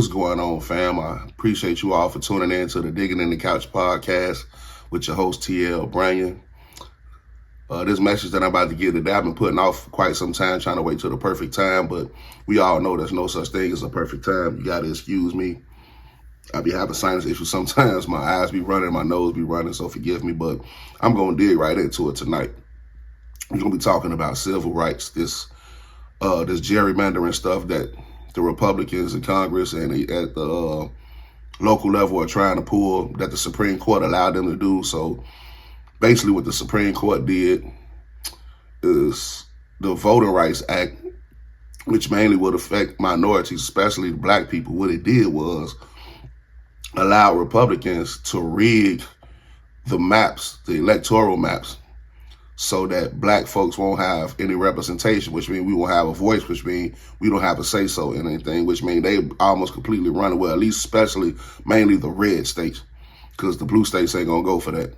What's going on, fam? I appreciate you all for tuning in to the Digging in the Couch podcast with your host, TL Bryan. This message that I'm about to give today, I've been putting off for quite some time, trying to wait till the perfect time, but we all know there's no such thing as a perfect time. You got to excuse me. I be having sinus issues sometimes. My eyes be running, my nose be running, so forgive me, but I'm going to dig right into it tonight. We're going to be talking about civil rights, this gerrymandering stuff that the Republicans in Congress and at the local level are trying to pull, that the Supreme Court allowed them to do. So basically what the Supreme Court did is the Voting Rights Act, which mainly would affect minorities, especially black people. What it did was allow Republicans to rig the maps, the electoral maps, so that black folks won't have any representation, which means we won't have a voice, which means we don't have a say-so in anything, which means they almost completely run away, at least especially mainly the red states, because the blue states ain't going to go for that.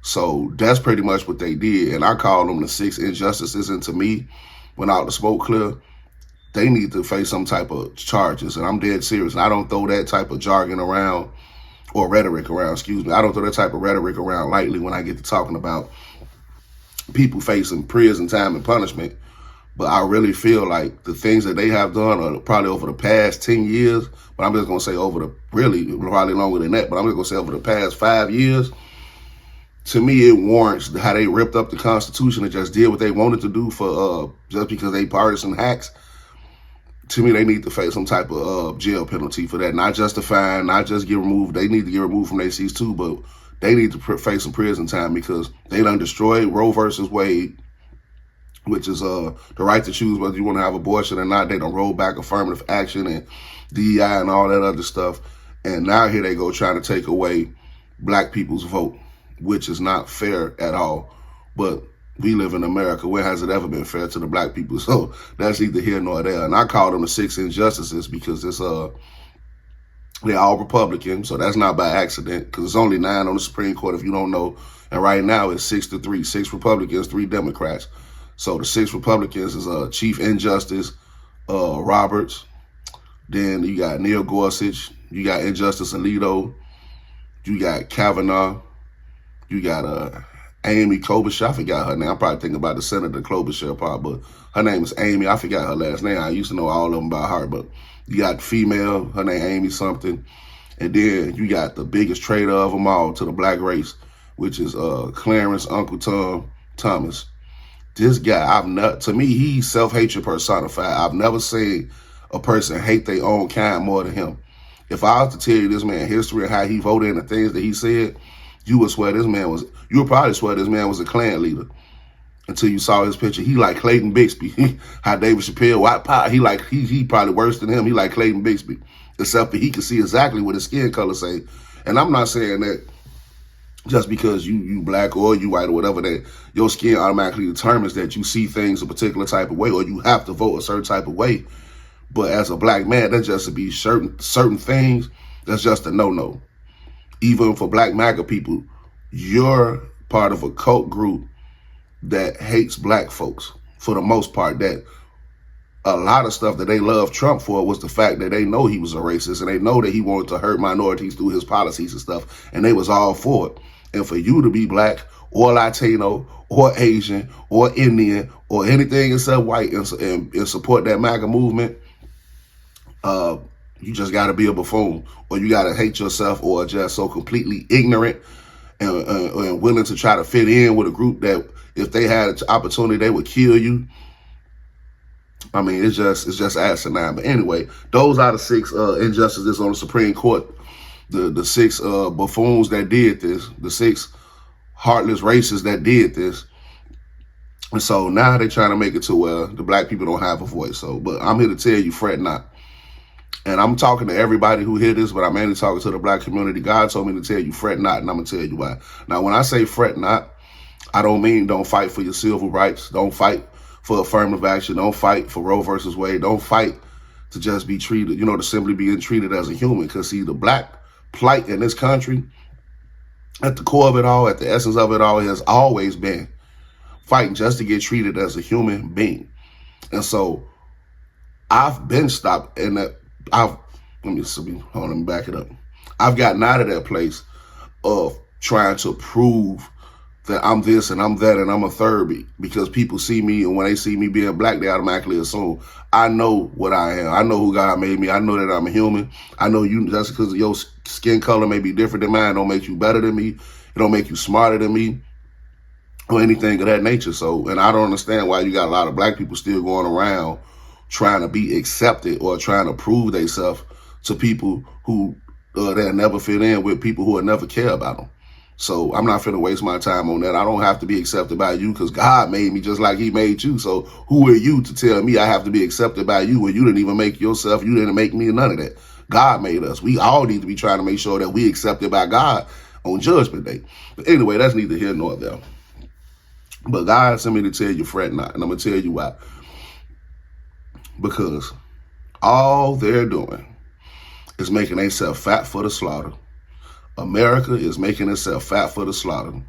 So that's pretty much what they did, and I call them the 6 injustices, and to me, when all the smoke clear, they need to face some type of charges, and I'm dead serious. And I don't throw that type of jargon around, or rhetoric around, excuse me. I don't throw that type of rhetoric around lightly when I get to talking about people facing prison time and punishment. But I really feel like the things that they have done are probably over the past 10 years, but I'm just going to say probably longer than that, but I'm just going to say over the past 5 years, to me, it warrants how they ripped up the Constitution and just did what they wanted to do for just because they partisan hacks. To me, they need to face some type of jail penalty for that. Not just a fine, not just get removed. They need to get removed from their seats too, but they need to face some prison time because they done destroyed Roe versus Wade, which is the right to choose whether you want to have abortion or not. They done roll back affirmative action and DEI and all that other stuff. And now here they go trying to take away black people's vote, which is not fair at all. But we live in America. Where has it ever been fair to the black people? So that's neither here nor there. And I call them the 6 injustices because it's they're all Republican, so that's not by accident, because it's only 9 on the Supreme Court, if you don't know. And right now it's 6-3, 6 Republicans, 3 Democrats. So the 6 Republicans is Chief Injustice Roberts. Then you got Neil Gorsuch. You got Injustice Alito. You got Kavanaugh. You got Amy Klobuchar. I forgot her name. I'm probably thinking about the Senator Klobuchar part, but her name is Amy. I forgot her last name. I used to know all of them by heart, but you got female, her name Amy something. And then you got the biggest traitor of them all to the black race, which is Clarence Uncle Tom Thomas. This guy, to me, he's self-hatred personified. I've never seen a person hate their own kind more than him. If I was to tell you this man's history and how he voted and the things that he said, you would probably swear this man was a Klan leader until you saw his picture. He like Clayton Bixby. How David Chappelle, White Power, he probably worse than him. He like Clayton Bixby, except that he can see exactly what his skin color say. And I'm not saying that just because you black or you white or whatever, that your skin automatically determines that you see things a particular type of way or you have to vote a certain type of way. But as a black man, that's just to be certain things, that's just a no-no. Even for black MAGA people, you're part of a cult group that hates black folks for the most part. That a lot of stuff that they love Trump for was the fact that they know he was a racist and they know that he wanted to hurt minorities through his policies and stuff, and they was all for it. And for you to be black or Latino or Asian or Indian or anything except white and support that MAGA movement, you just got to be a buffoon, or you got to hate yourself, or just so completely ignorant and willing to try to fit in with a group that if they had an opportunity, they would kill you. I mean, it's just asinine. But anyway, those are the 6 injustices on the Supreme Court. The 6 buffoons that did this, the 6 heartless racists that did this. And so now they're trying to make it to where the black people don't have a voice. So, but I'm here to tell you, fret not. And I'm talking to everybody who hear this, but I'm mainly talking to the black community. God told me to tell you, fret not, and I'm going to tell you why. Now, when I say fret not, I don't mean don't fight for your civil rights. Don't fight for affirmative action. Don't fight for Roe versus Wade. Don't fight to just be treated, to simply being treated as a human. Because, see, the black plight in this country, at the core of it all, at the essence of it all, has always been fighting just to get treated as a human being. And so I've been stopped, and I've Let me see. Hold on, let me back it up. I've gotten out of that place of trying to prove that I'm this and I'm that and I'm a third, because people see me, and when they see me being black, they automatically assume I know what I am. I know who God made me. I know that I'm a human. I know you, just because your skin color may be different than mine, don't make you better than me. It don't make you smarter than me or anything of that nature. So, and I don't understand why you got a lot of black people still going around trying to be accepted or trying to prove themselves to people who they'll never fit in with, people who will never care about them. So I'm not finna waste my time on that. I don't have to be accepted by you because God made me just like he made you. So who are you to tell me I have to be accepted by you when you didn't even make yourself? You didn't make me, none of that. God made us. We all need to be trying to make sure that we accepted by God on Judgment Day. But anyway, that's neither here nor there. But God sent me to tell you, fret not. And I'm going to tell you why. Because all they're doing is making themselves fat for the slaughter. America is making itself fat for the slaughter.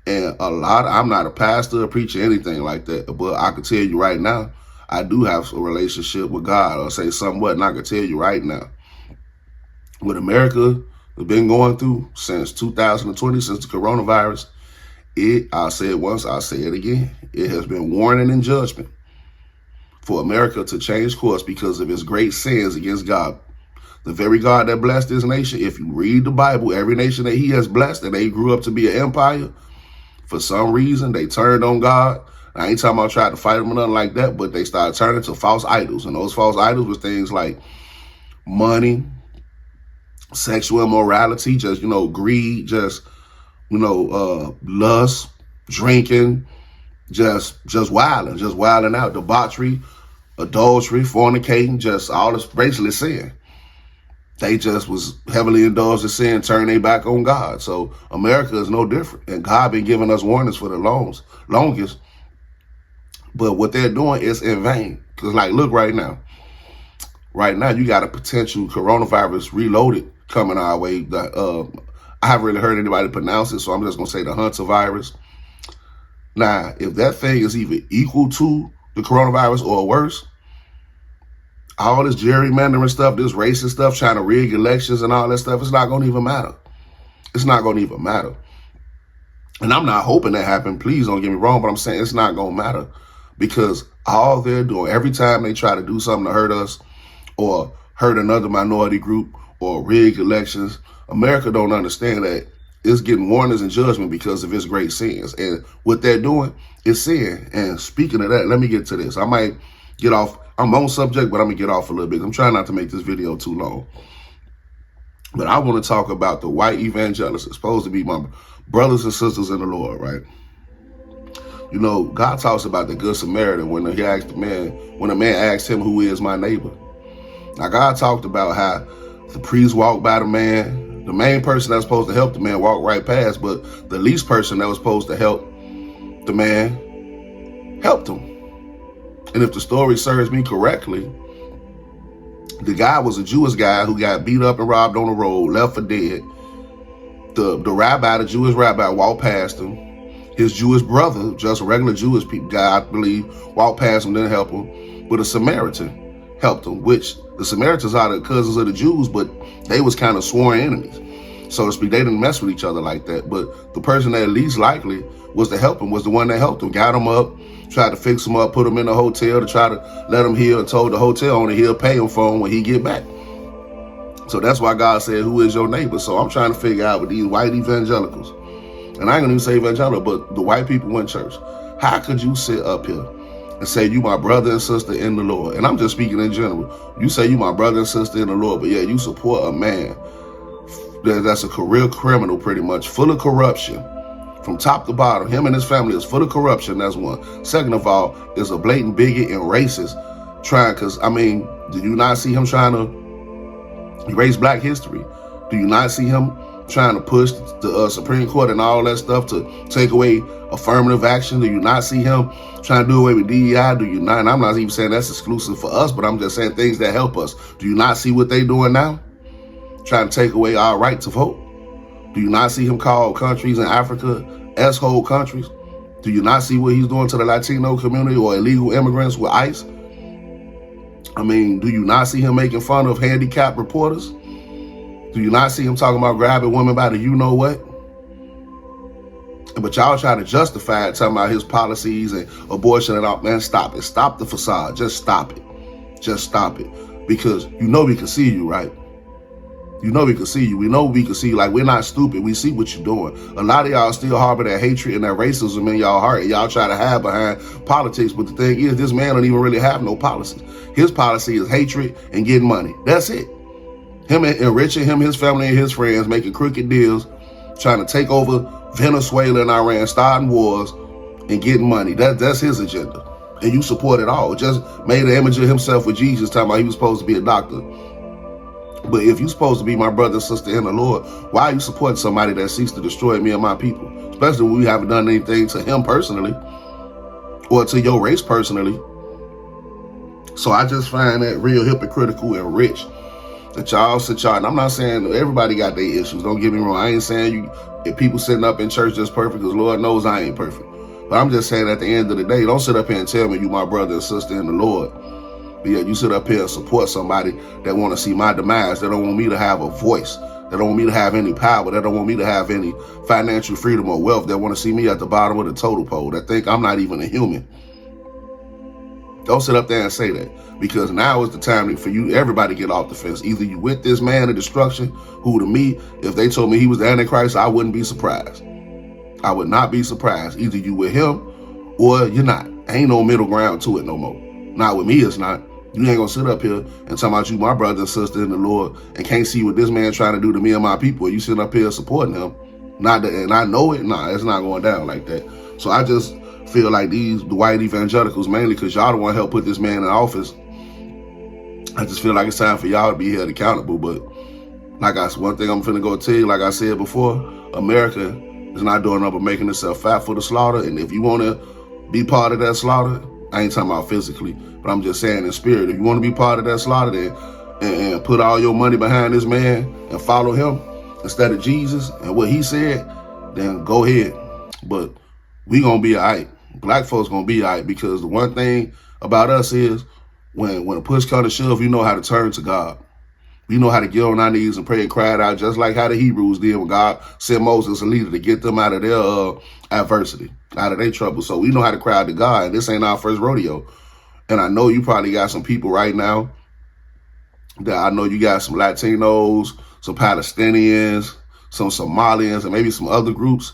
And I'm not a pastor, a preacher, anything like that. But I can tell you right now, I do have a relationship with God, or say somewhat, and I can tell you right now, what America has been going through since 2020, since the coronavirus, I'll say it once, I'll say it again. It has been warning and judgment for America to change course because of its great sins against God. The very God that blessed this nation, if you read the Bible, every nation that he has blessed and they grew up to be an empire, for some reason, they turned on God. I ain't talking about trying to fight them or nothing like that, but they started turning to false idols. And those false idols were things like money, sexual immorality, just, greed, just, lust, drinking, just wilding out, debauchery, adultery, fornicating, just all this basically sin. They just was heavily indulged in sin, turned their back on God. So America is no different. And God been giving us warnings for the longest. But what they're doing is in vain. Because look right now. Right now, you got a potential coronavirus reloaded coming our way. I haven't really heard anybody pronounce it, so I'm just going to say the Hunter virus. Now, if that thing is even equal to the coronavirus or worse, all this gerrymandering stuff, this racist stuff, trying to rig elections and all that stuff, it's not going to even matter. It's not going to even matter. And I'm not hoping that happen. Please don't get me wrong, but I'm saying it's not going to matter because all they're doing, every time they try to do something to hurt us or hurt another minority group or rig elections, America don't understand that it's getting warnings and judgment because of its great sins. And what they're doing is sin. And speaking of that, let me get to this. I might get off. I'm on subject, but I'm going to get off a little bit. I'm trying not to make this video too long. But I want to talk about the white evangelists. It's supposed to be my brothers and sisters in the Lord, right? God talks about the Good Samaritan when a man asked him, who is my neighbor? Now, God talked about how the priest walked by the man. The main person that was supposed to help the man walked right past, but the least person that was supposed to help the man helped him. And if the story serves me correctly, the guy was a Jewish guy who got beat up and robbed on the road, left for dead. The Jewish rabbi, walked past him. His Jewish brother, just a regular Jewish guy, I believe, walked past him, didn't help him. But a Samaritan helped him, which the Samaritans are the cousins of the Jews, but they was kind of sworn enemies, so to speak. They didn't mess with each other like that. But the person that least likely was to help him was the one that helped him, got him up, tried to fix him up, put him in a hotel to try to let him heal, and told the hotel owner he'll pay him for him when he get back. So that's why God said, who is your neighbor? So I'm trying to figure out with these white evangelicals, and I ain't gonna even say evangelical, but the white people in church, how could you sit up here and say you my brother and sister in the Lord? And I'm just speaking in general. You say you my brother and sister in the Lord, but yeah, you support a man that's a career criminal pretty much, full of corruption. From top to bottom, him and his family is full of corruption. That's one. Second of all, is a blatant bigot and racist. Do you not see him trying to erase black history? Do you not see him trying to push the Supreme Court and all that stuff to take away affirmative action? Do you not see him trying to do away with DEI? Do you not? And I'm not even saying that's exclusive for us, but I'm just saying things that help us. Do you not see what they're doing now? Trying to take away our right to vote. Do you not see him call countries in Africa S-hole countries? Do you not see what he's doing to the Latino community or illegal immigrants with ICE? I mean, do you not see him making fun of handicapped reporters? Do you not see him talking about grabbing women by the you-know-what? But y'all try to justify it, talking about his policies and abortion and all. Man, stop it. Stop the facade. Just stop it. Just stop it. Because you know we can see you, right? You know we can see you. We know we can see you. Like, we're not stupid. We see what you're doing. A lot of y'all still harbor that hatred and that racism in y'all heart. And y'all try to hide behind politics. But the thing is, this man don't even really have no policies. His policy is hatred and getting money. That's it. Him enriching him, his family, and his friends, making crooked deals, trying to take over Venezuela and Iran, starting wars, and getting money. That's his agenda. And you support it all. Just made an image of himself with Jesus, talking about he was supposed to be a doctor. But if you're supposed to be my brother and sister in the Lord, why are you supporting somebody that seeks to destroy me and my people? Especially when we haven't done anything to him personally or to your race personally. So I just find that real hypocritical and rich that y'all sit y'all. And I'm not saying everybody got their issues. Don't get me wrong. I ain't saying if people sitting up in church just perfect, because Lord knows I ain't perfect. But I'm just saying at the end of the day, don't sit up here and tell me you my brother and sister in the Lord. But yet you sit up here and support somebody that want to see my demise, that don't want me to have a voice, that don't want me to have any power, that don't want me to have any financial freedom or wealth, that want to see me at the bottom of the total pole, that think I'm not even a human. Don't sit up there and say that, because now is the time for you, everybody get off the fence. Either you with this man of destruction, who to me, if they told me he was the Antichrist, I wouldn't be surprised. I would not be surprised. Either you with him or you're not. Ain't no middle ground to it no more. Not with me, it's not. You ain't gonna sit up here and talk about you, my brother and sister in the Lord, and can't see what this man trying to do to me and my people. You sitting up here supporting him. Not that, and I know it. Nah, it's not going down like that. So I just feel like the white evangelicals, mainly because y'all don't want to help put this man in office, I just feel like it's time for y'all to be held accountable. But one thing I'm finna go tell you, like I said before, America is not doing nothing but making itself fat for the slaughter. And if you want to be part of that slaughter, I ain't talking about physically, but I'm just saying in spirit, if you want to be part of that slaughter, then and put all your money behind this man and follow him instead of Jesus and what he said, then go ahead. But we gonna be all right. Black folks gonna be all right, because the one thing about us is when a push comes to shove, you know how to turn to God. We know how to get on our knees and pray and cry it out, just like how the Hebrews did when God sent Moses a leader to get them out of their adversity, out of their trouble. So we know how to cry out to God, and this ain't our first rodeo. And I know you probably got some people right now that I know you got some Latinos, some Palestinians, some Somalians, and maybe some other groups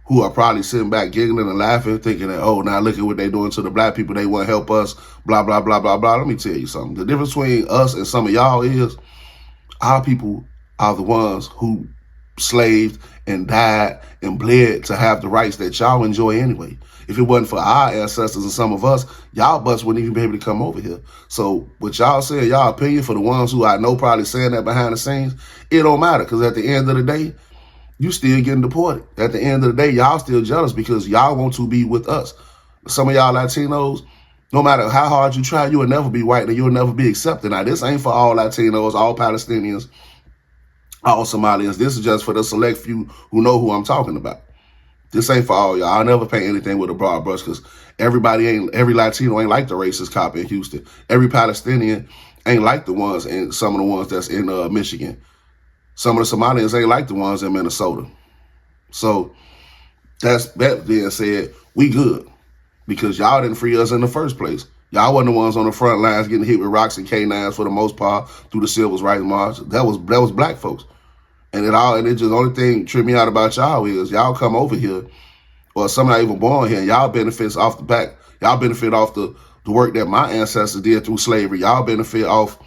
who are probably sitting back giggling and laughing, thinking that, oh, now look at what they're doing to the black people. They want to help us, blah, blah, blah, blah, blah. Let me tell you something. The difference between us and some of y'all is our people are the ones who slaved and died and bled to have the rights that y'all enjoy anyway. If it wasn't for our ancestors and some of us, y'all butts wouldn't even be able to come over here. So what y'all saying, y'all opinion, for the ones who I know probably saying that behind the scenes, it don't matter, because at the end of the day, you still getting deported. At the end of the day, y'all still jealous because y'all want to be with us. Some of y'all Latinos, no matter how hard you try, you'll never be white and you'll never be accepted. Now, this ain't for all Latinos, all Palestinians, all Somalians. This is just for the select few who know who I'm talking about. This ain't for all y'all. I'll never paint anything with a broad brush, because every Latino ain't like the racist cop in Houston. Every Palestinian ain't like the ones, and some of the ones that's in Michigan. Some of the Somalians ain't like the ones in Minnesota. So that being said, we good, because y'all didn't free us in the first place. Y'all wasn't the ones on the front lines getting hit with rocks and K9s for the most part through the Civil Rights March. That was black folks. And it just, the only thing tripped me out about y'all is y'all come over here, or some not even born here, and y'all benefits off the back. Y'all benefit off the work that my ancestors did through slavery. Y'all benefit off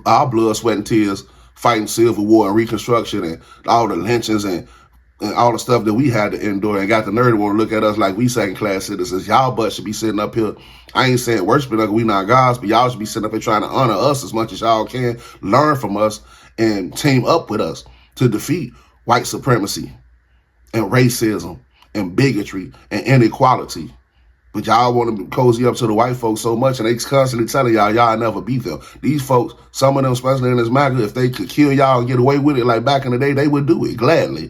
our blood, sweat, and tears fighting Civil War and Reconstruction and all the lynchings and all the stuff that we had to endure, and got the nerve to want to look at us like we second-class citizens. Y'all but should be sitting up here. I ain't saying worshiping like we not gods, but y'all should be sitting up here trying to honor us as much as y'all can, learn from us, and team up with us to defeat white supremacy and racism and bigotry and inequality. But y'all want to cozy up to the white folks so much, and they constantly telling y'all never beat them. These folks, some of them, especially in this MAGA, if they could kill y'all and get away with it like back in the day, they would do it gladly.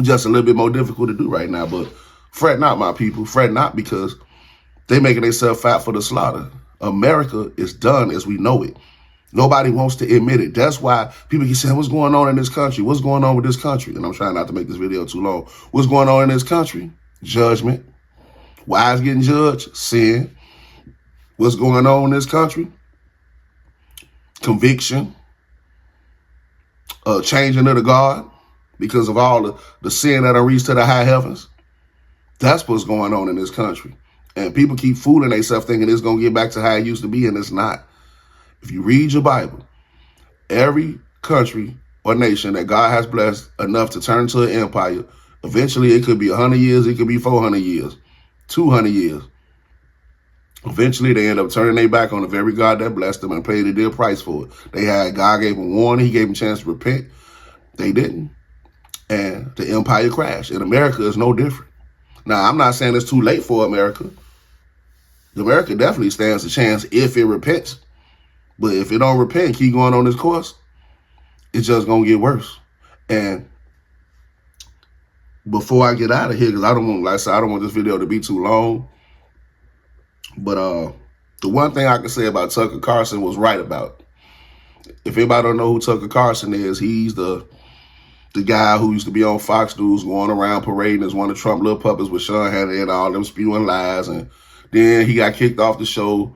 Just a little bit more difficult to do right now. But fret not, my people. Fret not, because they making themselves fat for the slaughter. America is done as we know it. Nobody wants to admit it. That's why people keep saying, what's going on in this country? What's going on with this country? And I'm trying not to make this video too long. What's going on in this country? Judgment. Why is getting judged? Sin. What's going on in this country? Conviction. Changing of the guard because of all the sin that I reached to the high heavens. That's what's going on in this country. And people keep fooling themselves thinking it's going to get back to how it used to be, and it's not. If you read your Bible, every country or nation that God has blessed enough to turn into an empire, eventually it could be 100 years, it could be 400 years, 200 years. Eventually they end up turning their back on the very God that blessed them and paid a dear price for it. God gave them warning, he gave them a chance to repent. They didn't. And the empire crashed. And America is no different. Now, I'm not saying it's too late for America. America definitely stands a chance if it repents. But if it don't repent, keep going on this course, it's just going to get worse. And before I get out of here, because I don't want this video to be too long. But the one thing I can say about Tucker Carlson was right about. If anybody don't know who Tucker Carlson is, he's the guy who used to be on Fox News going around parading as one of Trump little puppets with Sean Hannity and all them spewing lies. And then he got kicked off the show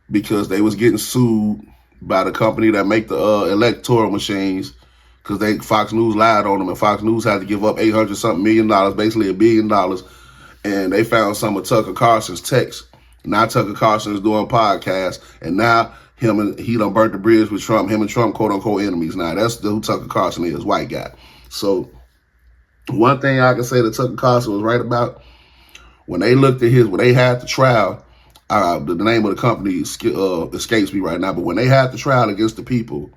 because they was getting sued by the company that make the electoral machines because Fox News lied on them, and Fox News had to give up $800-something million, basically $1 billion. And they found some of Tucker Carlson's texts. Now Tucker Carlson is doing podcasts, and now he done burnt the bridge with Trump. Him and Trump, quote unquote, enemies. Now that's who Tucker Carlson is, white guy. So one thing I can say that Tucker Carlson was right about, when they looked at when they had the trial, the name of the company escapes me right now, but when they had the trial against the people,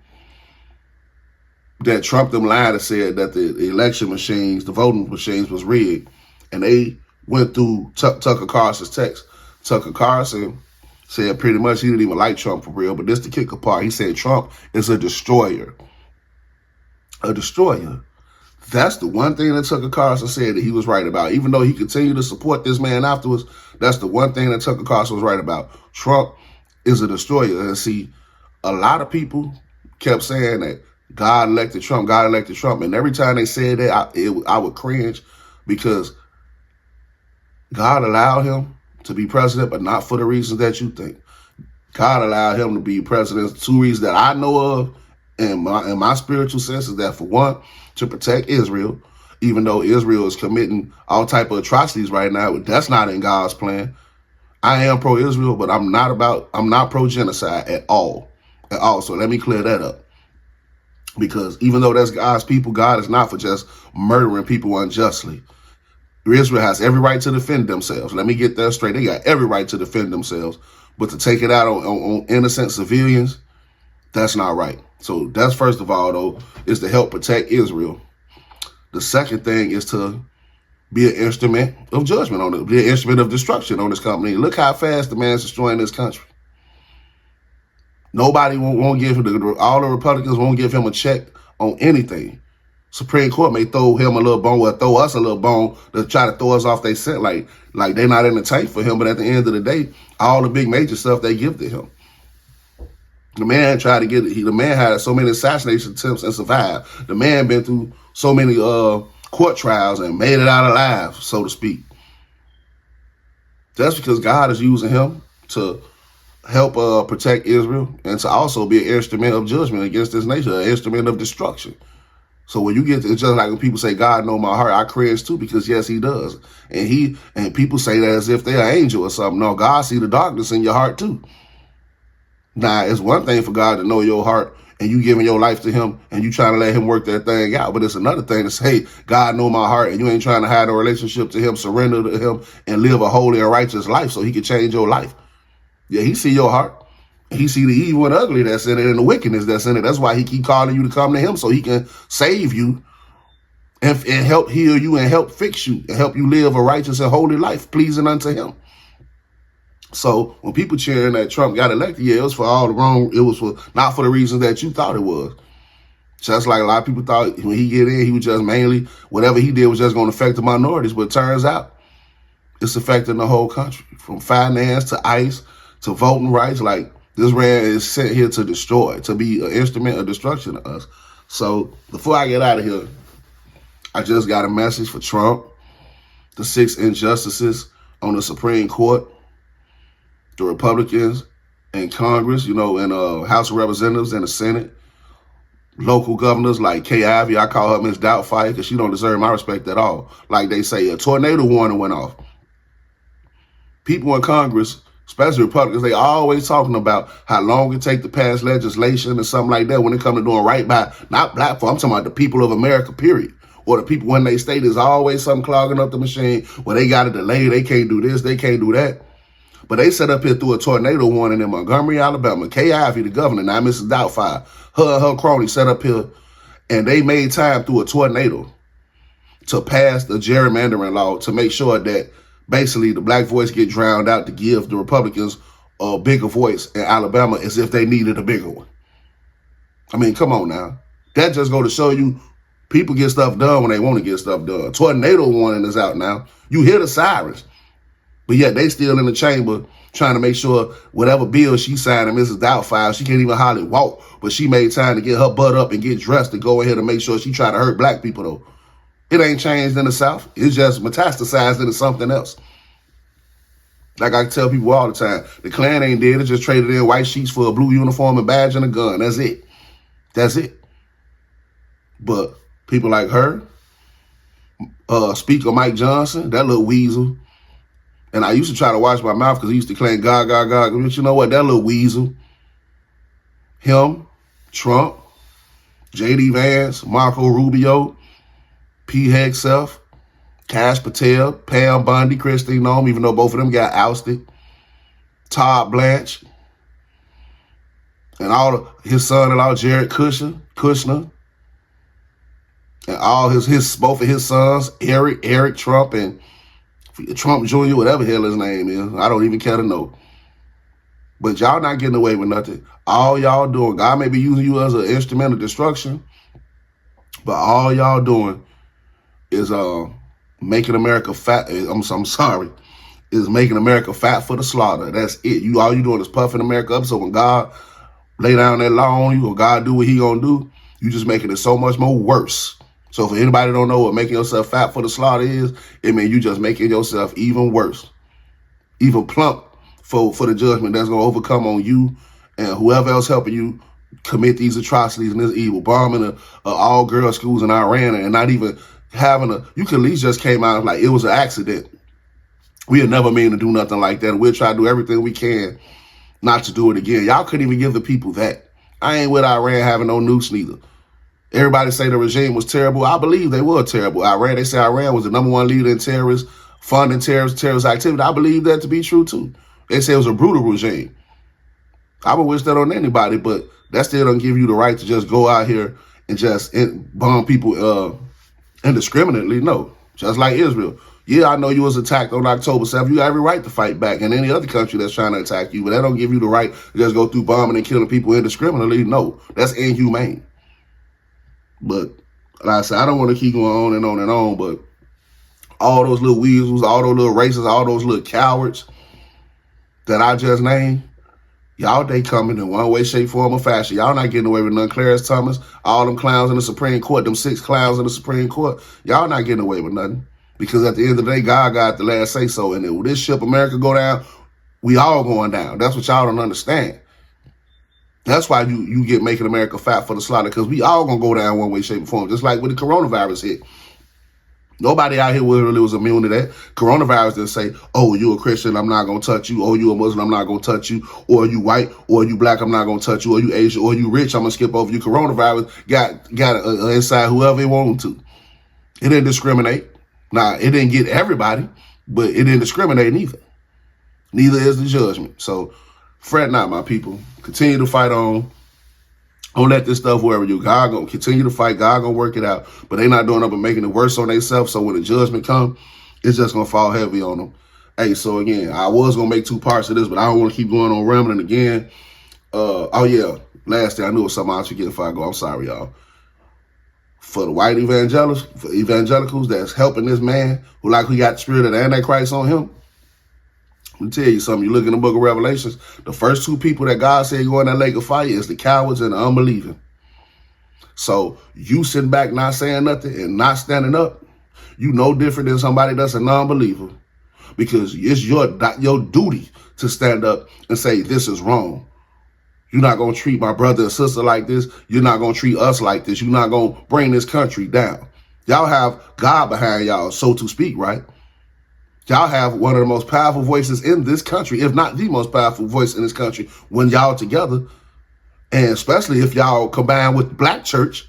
that Trump them lied and said that the election machines, the voting machines was rigged, and they went through Tucker Carlson's text. Tucker Carlson said pretty much he didn't even like Trump for real, but this the kicker part. He said Trump is a destroyer. A destroyer. That's the one thing that Tucker Carlson said that he was right about. Even though he continued to support this man afterwards, that's the one thing that Tucker Carlson was right about. Trump is a destroyer. And see, a lot of people kept saying that God elected Trump, and every time they said that, I would cringe, because God allowed him to be president, but not for the reasons that you think. God allowed him to be president. Two reasons that I know of in my spiritual sense is that, for one, to protect Israel, even though Israel is committing all type of atrocities right now. That's not in God's plan. I am pro-Israel, but I'm not pro-genocide at all. So let me clear that up. Because even though that's God's people, God is not for just murdering people unjustly. Israel has every right to defend themselves. Let me get that straight. They got every right to defend themselves. But to take it out on innocent civilians, that's not right. So that's, first of all, though, is to help protect Israel. The second thing is to be an instrument of judgment on it, be an instrument of destruction on this company. Look how fast the man's destroying this country. Nobody won't give him, all the Republicans won't give him a check on anything. Supreme Court may throw him a little bone, or throw us a little bone to try to throw us off their scent, like they're not in the tank for him. But at the end of the day, all the big major stuff they give to him. The man tried to the man had so many assassination attempts and survived. The man been through so many court trials and made it out alive, so to speak. That's because God is using him to help protect Israel, and to also be an instrument of judgment against this nation, an instrument of destruction. So when you get to, it's just like when people say, God know my heart, I cringe too, because yes, he does. And people say that as if they're an angel or something. No, God see the darkness in your heart too. Now, it's one thing for God to know your heart and you giving your life to him and you trying to let him work that thing out. But it's another thing to say, God know my heart, and you ain't trying to have a relationship to him, surrender to him, and live a holy and righteous life so he can change your life. Yeah, he see your heart. He see the evil and ugly that's in it and the wickedness that's in it. That's why he keep calling you to come to him, so he can save you and help heal you and help fix you and help you live a righteous and holy life pleasing unto him. So when people cheering that Trump got elected, yeah, it was for all the wrong. It was not for the reasons that you thought it was. Just like a lot of people thought when he get in, he was just mainly, whatever he did was just going to affect the minorities. But it turns out it's affecting the whole country, from finance to ICE to voting rights. Like, this man is sent here to destroy, to be an instrument of destruction to us. So before I get out of here, I just got a message for Trump, the 6 injustices on the Supreme Court, the Republicans in Congress, and House of Representatives and the Senate, local governors like Kay Ivey. I call her Miss Doubtfire because she don't deserve my respect at all. Like they say, a tornado warning went off. People in Congress, especially Republicans, they always talking about how long it take to pass legislation or something like that when it comes to doing right by, not black folk, I'm talking about the people of America, period. Or the people when they state, there's always something clogging up the machine where they got to delay, they can't do this, they can't do that. But they set up here through a tornado warning in Montgomery, Alabama. Kay Ivey, the governor, now Mrs. Doubtfire, her and her crony set up here, and they made time through a tornado to pass the gerrymandering law to make sure that basically the black voice get drowned out to give the Republicans a bigger voice in Alabama as if they needed a bigger one. I mean, come on now. That just go to show you people get stuff done when they want to get stuff done. Tornado warning is out now. You hear the sirens. But yet they still in the chamber trying to make sure whatever bill she signed, and Mrs. Doubtfire, she can't even hardly walk, but she made time to get her butt up and get dressed to go ahead and make sure she try to hurt black people, though. It ain't changed in the South. It's just metastasized into something else. Like I tell people all the time, the Klan ain't dead. It just traded in white sheets for a blue uniform and badge and a gun. That's it. That's it. But people like her, Speaker Mike Johnson, that little weasel. And I used to try to watch my mouth because he used to claim God. But you know what? That little weasel. Him, Trump, J.D. Vance, Marco Rubio, P. Hegseth, Kash Patel, Pam Bondi, Christine Noem, even though both of them got ousted, Todd Blanche, and his son-in-law, Jared Kushner, and all both of his sons, Eric Trump and Trump Jr., whatever the hell his name is. I don't even care to know. But y'all not getting away with nothing. All y'all doing, God may be using you as an instrument of destruction, but all y'all doing is making America fat. I'm sorry. Is making America fat for the slaughter. That's it. All you doing is puffing America up. So when God lay down that law on you, or God do what he gonna do, you just making it so much more worse. So for anybody don't know what making yourself fat for the slaughter is, it means you just making yourself even worse, even plump for the judgment that's going to overcome on you and whoever else helping you commit these atrocities and this evil, bombing all-girl schools in Iran and not even having you could at least just came out like it was an accident. We had never mean to do nothing like that. We'll try to do everything we can not to do it again. Y'all couldn't even give the people that. I ain't with Iran having no nukes neither. Everybody say the regime was terrible. I believe they were terrible. They say Iran was the #1 leader in terrorist, funding terrorist activity. I believe that to be true too. They say it was a brutal regime. I would wish that on anybody, but that still don't give you the right to just go out here and just bomb people indiscriminately. No, just like Israel. Yeah, I know you was attacked on October 7th. You got every right to fight back in any other country that's trying to attack you, but that don't give you the right to just go through bombing and killing people indiscriminately. No, that's inhumane. But like I said, I don't want to keep going on and on and on, but all those little weasels, all those little racists, all those little cowards that I just named, y'all, they coming in one way, shape, form, or fashion. Y'all not getting away with none. Clarence Thomas, all them clowns in the Supreme Court, them 6 clowns in the Supreme Court, y'all not getting away with nothing. Because at the end of the day, God got the last say so. And when this ship America go down, we all going down. That's what y'all don't understand. That's why you get making America fat for the slaughter, because we all gonna go down one way, shape, or form. Just like when the coronavirus hit. Nobody out here really was immune to that. Coronavirus didn't say, oh, you a Christian, I'm not gonna touch you. Oh, you a Muslim, I'm not gonna touch you. Or you white, or you black, I'm not gonna touch you. Or you Asian, or you rich, I'm gonna skip over you. Coronavirus got inside whoever it wanted to. It didn't discriminate. Now, it didn't get everybody, but it didn't discriminate neither. Neither is the judgment. So fret not, my people. Continue to fight on. Don't let this stuff worry you. God gonna continue to fight. God gonna work it out. But they not doing up and making it worse on themselves. So when the judgment come, it's just gonna fall heavy on them. Hey, so again, I was gonna make 2 parts of this, but I don't want to keep going on rambling again. Oh yeah, last thing I knew was something I was forgetting before I go. I'm sorry, y'all. For the white evangelicals that's helping this man who got the spirit of the Antichrist on him, Let me tell you something. You look in the book of Revelations, the first two people that God said go in that lake of fire is the cowards and the unbelieving. So you sitting back not saying nothing and not standing up, you no different than somebody that's a non-believer, because it's your duty to stand up and say this is wrong. You're not going to treat my brother and sister like this. You're not going to treat us like this. You're not going to bring this country down. Y'all have God behind y'all, so to speak, right? Y'all have one of the most powerful voices in this country, if not the most powerful voice in this country, when y'all together. And especially if y'all combine with the black church.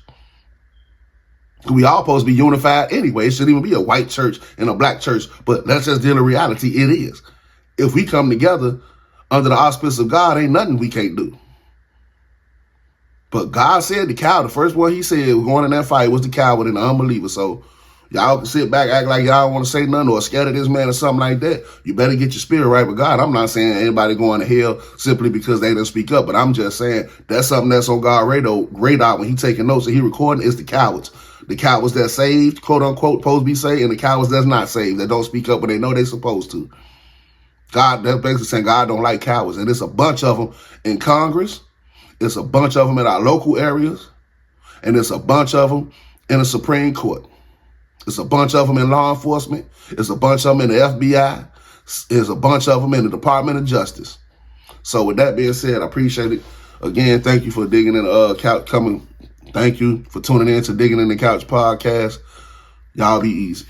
We all supposed to be unified anyway. It shouldn't even be a white church and a black church. But let's just deal in reality. It is. If we come together under the auspice of God, ain't nothing we can't do. But God said the coward, the first one he said going in that fight was the coward and the unbeliever. So y'all can sit back, act like y'all don't want to say nothing or scared of this man or something like that. You better get your spirit right with God. I'm not saying anybody going to hell simply because they didn't speak up, but I'm just saying that's something that's on God's radar when he taking notes and he recording is the cowards. The cowards that saved, quote unquote, supposed to be saved, and the cowards that's not saved, that don't speak up when they know they're supposed to. God, that's basically saying God don't like cowards. And there's a bunch of them in Congress. It's a bunch of them in our local areas. And there's a bunch of them in the Supreme Court. It's a bunch of them in law enforcement. It's a bunch of them in the FBI. There's a bunch of them in the Department of Justice. So with that being said, I appreciate it. Again, thank you for digging in the couch coming. Thank you for tuning in to Digging in the Couch podcast. Y'all be easy.